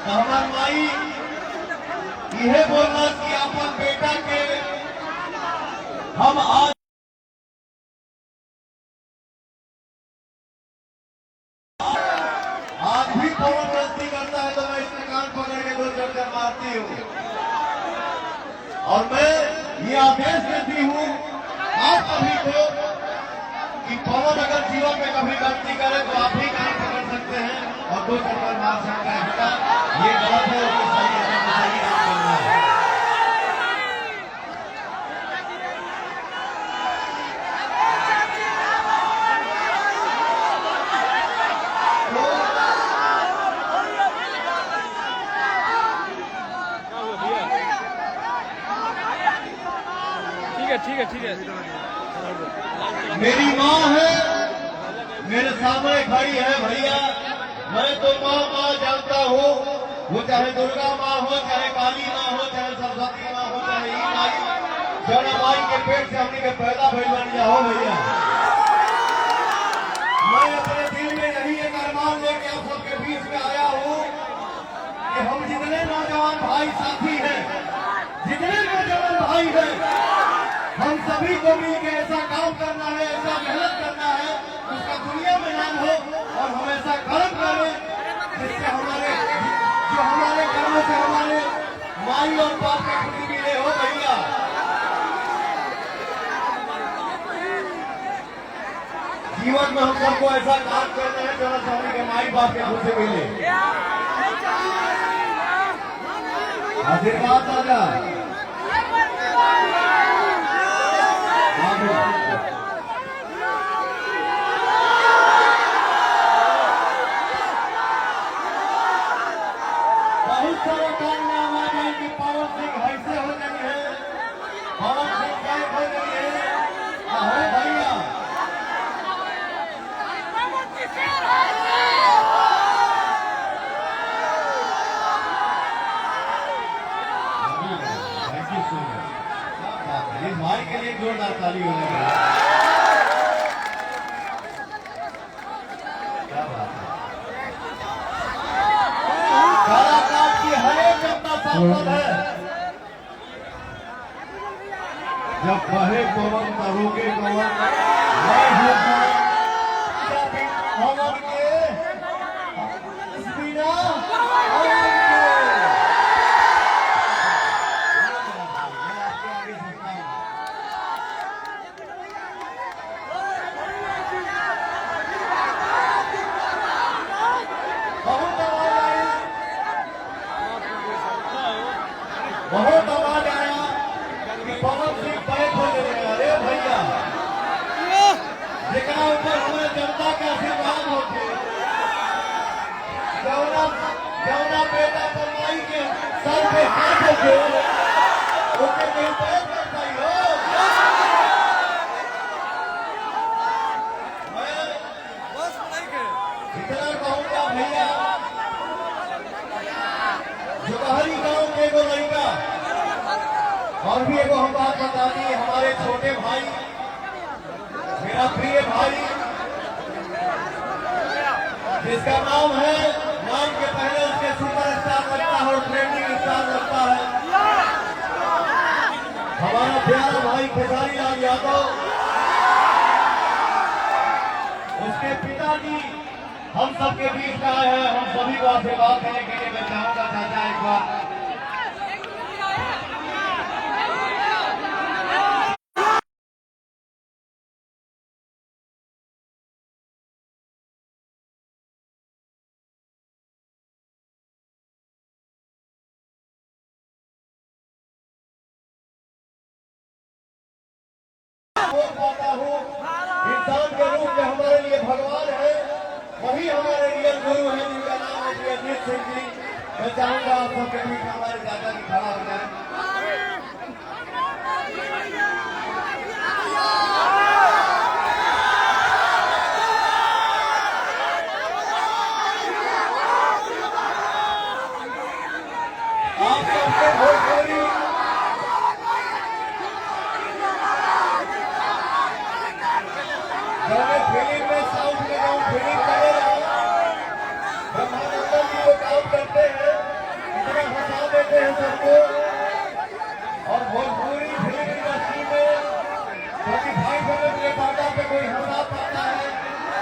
हमार माई यह बोलना कि अपन बेटा के हम आज भी पवन गलती करता है तो मैं इसके कान पकड़ के दो चक्कर मारती हूँ। और मैं ये आदेश देती हूँ आप सभी को कि पवन अगर जीवन में कभी गलती करे तो आप ही कान पकड़ सकते हैं और दो चक्कर मार सकते हैं। बेटा ये गलत है, उसको सही है, सही काम करना है। ठीक है ठीक है। मेरी माँ है, मेरे सामने खड़ी है भैया। मैं तो माँ जानता हूँ, वो चाहे दुर्गा माँ हो, चाहे काली माँ हो, चाहे सरस्वती माँ हो, चाहे ई माई, जौना माई के पेट से हमने के पैदा भइल बन जाओ भैया। मैं अपने दिल में यही एक अरमान लेके आप सबके बीच में आया हूँ कि हम जितने नौजवान भाई साथी हैं, जितने नौजवान भाई हैं, हम सभी को मिलकर ऐसा काम करना है, ऐसा मेहनत करना है, उसका दुनिया में नाम हो और हम ऐसा कर्म करें जिससे जो हमारे कर्मों से हमारे माई और बाप की खुशी मिले हो भैया। जीवन में हम सबको ऐसा काम करना है जो सभी के माई बाप के खुशी मिले। आशीर्वाद दादा बहुत सारा कारनामा है कि पवन सिंह ऐसे हो गई है, पवन सिंह गायब हो गई है। हो भैया थैंक यू सो मच। इस भाई के लिए जोरदार ताली होने का। क्या बात है। काराकाट की हर एक जनता सांसद है। जब बहे पवन तरोगे पवन मैं हूँ पवन के बिना बहुत आवाज आया कि पवन सिंह बैक हो गए। अरे भैया जितना ऊपर हमारे जनता के आशीर्वाद होते, जौना बेटा परमाई के सर पे हाथ होते ओके नहीं बैक करता ही हो। मैं इतना कहूँगा भैया, जोहरी गांव के एगो लड़का और भी एगो हम बात बता दी, हमारे छोटे भाई, मेरा प्रिय भाई जिसका नाम है, नाम के पहले उसके सुपरस्टार लगता है और ट्रेंडिंग स्टार लगता है, हमारा प्यारा भाई खेसारी लाल यादव। उसके पिताजी हम सबके बीच में आए हैं। हम सभी को आशीर्वाद देने के लिए मैं चाहूंगा चाचा एक बार बोल पाता हूँ। इंसान के रूप में हमारे लिए भगवान है, वही हमारे रियल गुरु है जिनका नाम है श्री अजीत सिंह जी। मैं चाहूंगा आप सबके बीच में हमारे दादा जी खड़ा हो जाए। आप सबके भोजपुरी फिल्म में साउथ में जाऊँ फिल्म करे ब्रह्मानंद जी वो काम करते हैं। करते हैं सबको। और भोजपुरी फिल्म इंडस्ट्री में 35 के पर्दा पे कोई हंसा पाता है,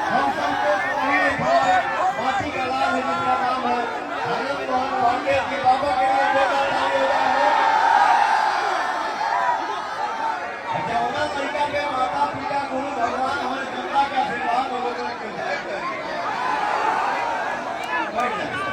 हम सबको वही लिखा है, माटी का लाल है जिसका नाम है आनंद मोहन पांडे जी। बाबा के लिए जोरदार ताली हो रहा है। जमुना तरीका के माता पिता गुरु भगवान हमारे जनता का आशीर्वाद हो लोगों को